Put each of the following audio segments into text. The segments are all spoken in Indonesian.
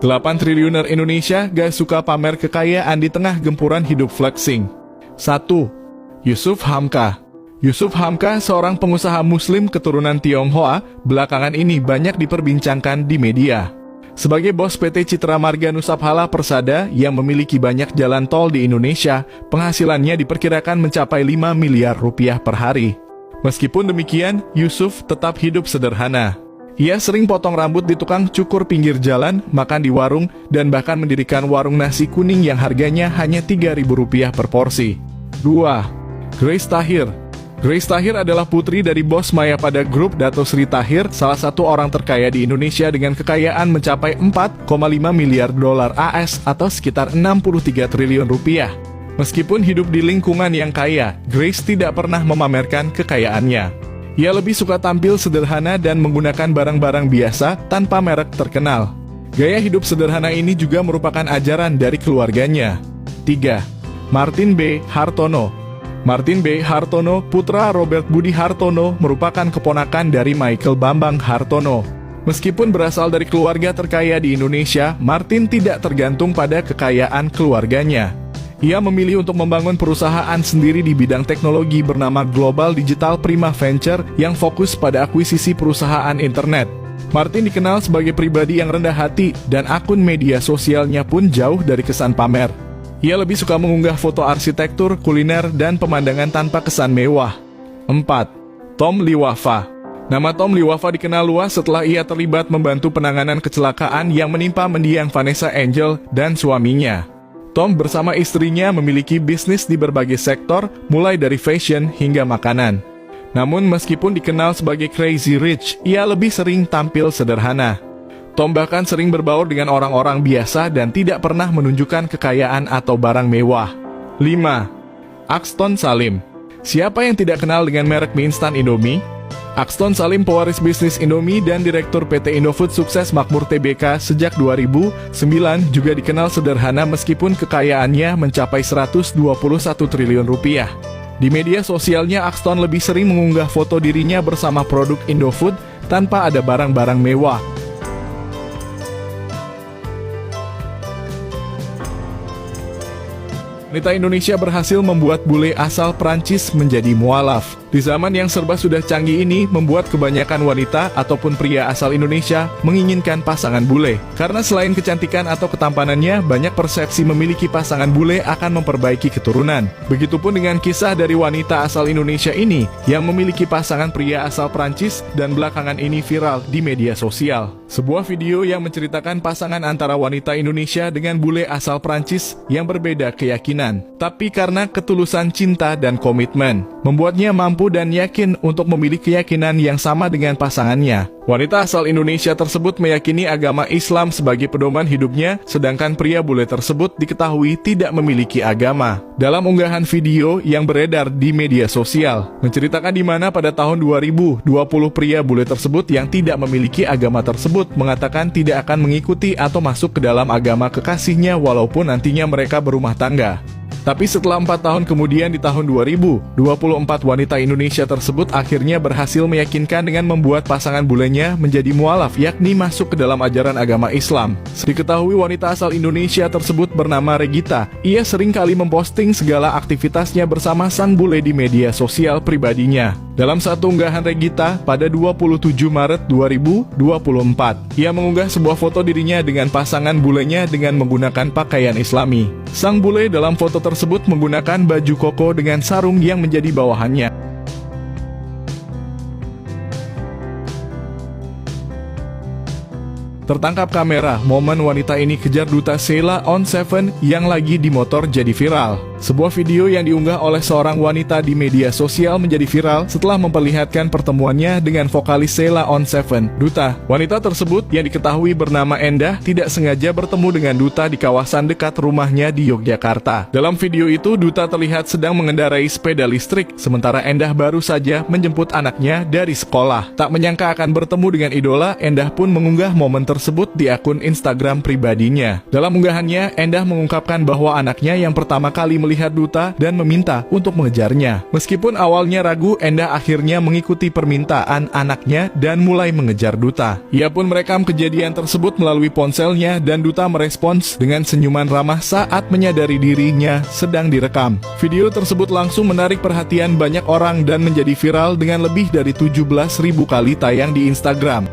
8 triliuner Indonesia gak suka pamer kekayaan di tengah gempuran hidup flexing. 1. Yusuf Hamka. Yusuf Hamka, seorang pengusaha muslim keturunan Tionghoa, belakangan ini banyak diperbincangkan di media. Sebagai bos PT Citra Marga Nusaphala Persada yang memiliki banyak jalan tol di Indonesia, penghasilannya diperkirakan mencapai 5 miliar rupiah per hari. Meskipun demikian, Yusuf tetap hidup sederhana. Ia sering potong rambut di tukang cukur pinggir jalan, makan di warung, dan bahkan mendirikan warung nasi kuning yang harganya hanya Rp3.000 per porsi. 2. Grace Tahir. Grace Tahir adalah putri dari bos Mayapada Group Dato Sri Tahir, salah satu orang terkaya di Indonesia dengan kekayaan mencapai 4,5 miliar dolar AS atau sekitar 63 triliun rupiah. Meskipun hidup di lingkungan yang kaya, Grace tidak pernah memamerkan kekayaannya. Ia lebih suka tampil sederhana dan menggunakan barang-barang biasa tanpa merek terkenal. Gaya hidup sederhana ini juga merupakan ajaran dari keluarganya. 3. Martin B. Hartono. Martin B. Hartono, putra Robert Budi Hartono, merupakan keponakan dari Michael Bambang Hartono. Meskipun berasal dari keluarga terkaya di Indonesia, Martin tidak tergantung pada kekayaan keluarganya. Ia memilih untuk membangun perusahaan sendiri di bidang teknologi bernama Global Digital Prima Venture yang fokus pada akuisisi perusahaan internet. Martin dikenal sebagai pribadi yang rendah hati dan akun media sosialnya pun jauh dari kesan pamer. Ia lebih suka mengunggah foto arsitektur, kuliner, dan pemandangan tanpa kesan mewah. 4. Tom Liwafa. Nama Tom Liwafa dikenal luas setelah ia terlibat membantu penanganan kecelakaan yang menimpa mendiang Vanessa Angel dan suaminya. Tom bersama istrinya memiliki bisnis di berbagai sektor, mulai dari fashion hingga makanan. Namun meskipun dikenal sebagai crazy rich, ia lebih sering tampil sederhana. Tom bahkan sering berbaur dengan orang-orang biasa dan tidak pernah menunjukkan kekayaan atau barang mewah. 5. Axton Salim. Siapa yang tidak kenal dengan merek mie instan Indomie? Axton Salim, pewaris bisnis Indomie dan direktur PT Indofood Sukses Makmur Tbk sejak 2009, juga dikenal sederhana meskipun kekayaannya mencapai 121 triliun rupiah. Di media sosialnya, Axton lebih sering mengunggah foto dirinya bersama produk Indofood tanpa ada barang-barang mewah. Wanita Indonesia berhasil membuat bule asal Prancis menjadi mualaf. Di zaman yang serba sudah canggih ini, membuat kebanyakan wanita ataupun pria asal Indonesia menginginkan pasangan bule. Karena selain kecantikan atau ketampanannya, banyak persepsi memiliki pasangan bule akan memperbaiki keturunan. Begitupun dengan kisah dari wanita asal Indonesia ini, yang memiliki pasangan pria asal Prancis dan belakangan ini viral di media sosial. Sebuah video yang menceritakan pasangan antara wanita Indonesia dengan bule asal Prancis yang berbeda keyakinan. Tapi karena ketulusan cinta dan komitmen, membuatnya mampu dan yakin untuk memilih keyakinan yang sama dengan pasangannya. Wanita asal Indonesia tersebut meyakini agama Islam sebagai pedoman hidupnya, sedangkan pria bule tersebut diketahui tidak memiliki agama. Dalam unggahan video yang beredar di media sosial, menceritakan di mana pada tahun 2020 pria bule tersebut yang tidak memiliki agama tersebut mengatakan tidak akan mengikuti atau masuk ke dalam agama kekasihnya walaupun nantinya mereka berumah tangga. Tapi setelah 4 tahun kemudian di tahun 2024 wanita Indonesia tersebut akhirnya berhasil meyakinkan dengan membuat pasangan bulenya menjadi mualaf, yakni masuk ke dalam ajaran agama Islam. Diketahui wanita asal Indonesia tersebut bernama Regita. Ia sering kali memposting segala aktivitasnya bersama sang bule di media sosial pribadinya. Dalam satu unggahan Regita pada 27 Maret 2024, ia mengunggah sebuah foto dirinya dengan pasangan bulenya dengan menggunakan pakaian Islami. Sang bule dalam foto tersebut menggunakan baju koko dengan sarung yang menjadi bawahannya. Tertangkap kamera, momen wanita ini kejar duta Sheila on 7 yang lagi di motor jadi viral. Sebuah video yang diunggah oleh seorang wanita di media sosial menjadi viral setelah memperlihatkan pertemuannya dengan vokalis Sheila on 7, Duta. Wanita tersebut yang diketahui bernama Endah tidak sengaja bertemu dengan Duta di kawasan dekat rumahnya di Yogyakarta. Dalam video itu, Duta terlihat sedang mengendarai sepeda listrik, sementara Endah baru saja menjemput anaknya dari sekolah. Tak menyangka akan bertemu dengan idola, Endah pun mengunggah momen tersebut di akun Instagram pribadinya. Dalam unggahannya, Endah mengungkapkan bahwa anaknya yang pertama kali melihat melihat duta dan meminta untuk mengejarnya. Meskipun awalnya ragu, Endah akhirnya mengikuti permintaan anaknya dan mulai mengejar duta. Ia pun merekam kejadian tersebut melalui ponselnya dan duta merespons dengan senyuman ramah saat menyadari dirinya sedang direkam. Video tersebut langsung menarik perhatian banyak orang dan menjadi viral dengan lebih dari 17.000 kali tayang di Instagram.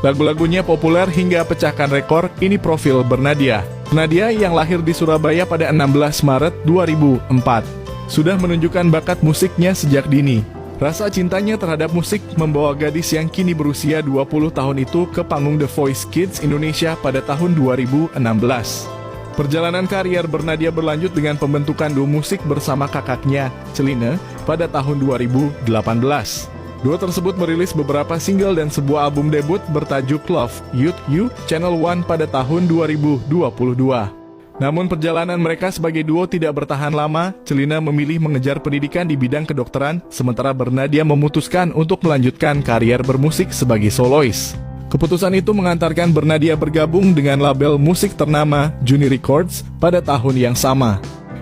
Lagu-lagunya populer hingga pecahkan rekor. Ini profil Bernadia. Nadia yang lahir di Surabaya pada 16 Maret 2004 sudah menunjukkan bakat musiknya sejak dini. Rasa cintanya terhadap musik membawa gadis yang kini berusia 20 tahun itu ke panggung The Voice Kids Indonesia pada tahun 2016. Perjalanan karier Bernadia berlanjut dengan pembentukan duo musik bersama kakaknya, Celina, pada tahun 2018. Duo tersebut merilis beberapa single dan sebuah album debut bertajuk Love You Channel One pada tahun 2022. Namun perjalanan mereka sebagai duo tidak bertahan lama. Celina memilih mengejar pendidikan di bidang kedokteran, sementara Bernadia memutuskan untuk melanjutkan karier bermusik sebagai solois. Keputusan itu mengantarkan Bernadia bergabung dengan label musik ternama Juni Records pada tahun yang sama.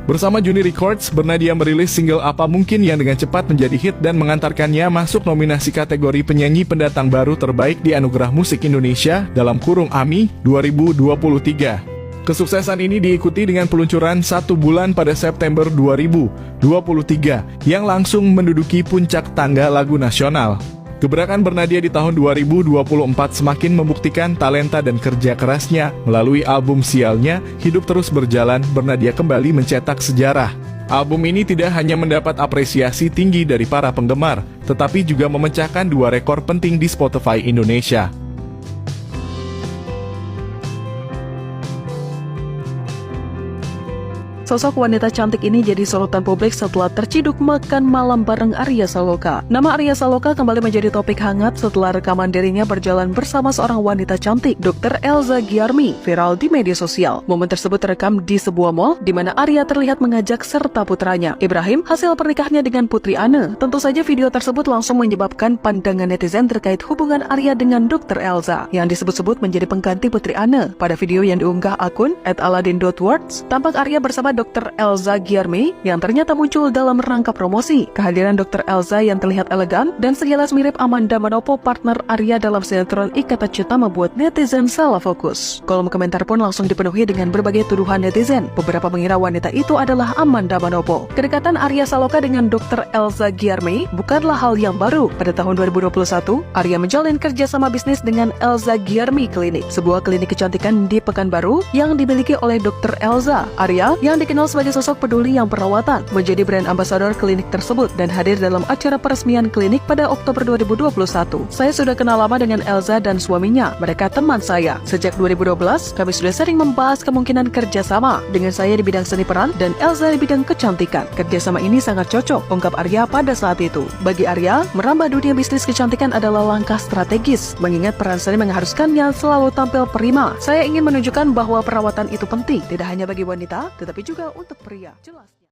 Bersama Juni Records, Bernadia merilis single Apa Mungkin yang dengan cepat menjadi hit dan mengantarkannya masuk nominasi kategori penyanyi pendatang baru terbaik di Anugerah Musik Indonesia (AMI) 2023. Kesuksesan ini diikuti dengan peluncuran 1 bulan pada September 2023 yang langsung menduduki puncak tangga lagu nasional. Gebrakan Bernadia di tahun 2024 semakin membuktikan talenta dan kerja kerasnya. Melalui album sialnya, Hidup Terus Berjalan, Bernadia kembali mencetak sejarah. Album ini tidak hanya mendapat apresiasi tinggi dari para penggemar, tetapi juga memecahkan 2 rekor penting di Spotify Indonesia. Sosok wanita cantik ini jadi sorotan publik setelah terciduk makan malam bareng Arya Saloka. Nama Arya Saloka kembali menjadi topik hangat setelah rekaman dirinya berjalan bersama seorang wanita cantik, Dr. Elza Gyarmi, viral di media sosial. Momen tersebut terekam di sebuah mall, di mana Arya terlihat mengajak serta putranya, Ibrahim, hasil pernikahannya dengan Putri Anne. Tentu saja video tersebut langsung menyebabkan pandangan netizen terkait hubungan Arya dengan Dr. Elza, yang disebut-sebut menjadi pengganti Putri Anne. Pada video yang diunggah akun @aladin.words, tampak Arya bersama Dr. Elza Gyarmi yang ternyata muncul dalam rangka promosi. Kehadiran Dr. Elza yang terlihat elegan dan sekilas mirip Amanda Manopo, partner Arya dalam sinetron Ikatan Cinta, membuat netizen salah fokus. Kolom komentar pun langsung dipenuhi dengan berbagai tuduhan netizen. Beberapa mengira wanita itu adalah Amanda Manopo. Kedekatan Arya Saloka dengan Dr. Elza Gyarmi bukanlah hal yang baru. Pada tahun 2021, Arya menjalin kerjasama bisnis dengan Elza Gyarmi Clinic, sebuah klinik kecantikan di Pekanbaru yang dimiliki oleh Dr. Elza. Arya yang dikenal sebagai sosok peduli yang perawatan, menjadi brand ambassador klinik tersebut dan hadir dalam acara peresmian klinik pada Oktober 2021. Saya sudah kenal lama dengan Elza dan suaminya. Mereka teman saya. Sejak 2012, kami sudah sering membahas kemungkinan kerjasama, dengan saya di bidang seni peran dan Elza di bidang kecantikan. Kerjasama ini sangat cocok, ungkap Arya pada saat itu. Bagi Arya, merambah dunia bisnis kecantikan adalah langkah strategis, mengingat peran seni mengharuskannya selalu tampil prima. Saya ingin menunjukkan bahwa perawatan itu penting, tidak hanya bagi wanita, tetapi juga untuk pria. Jelas.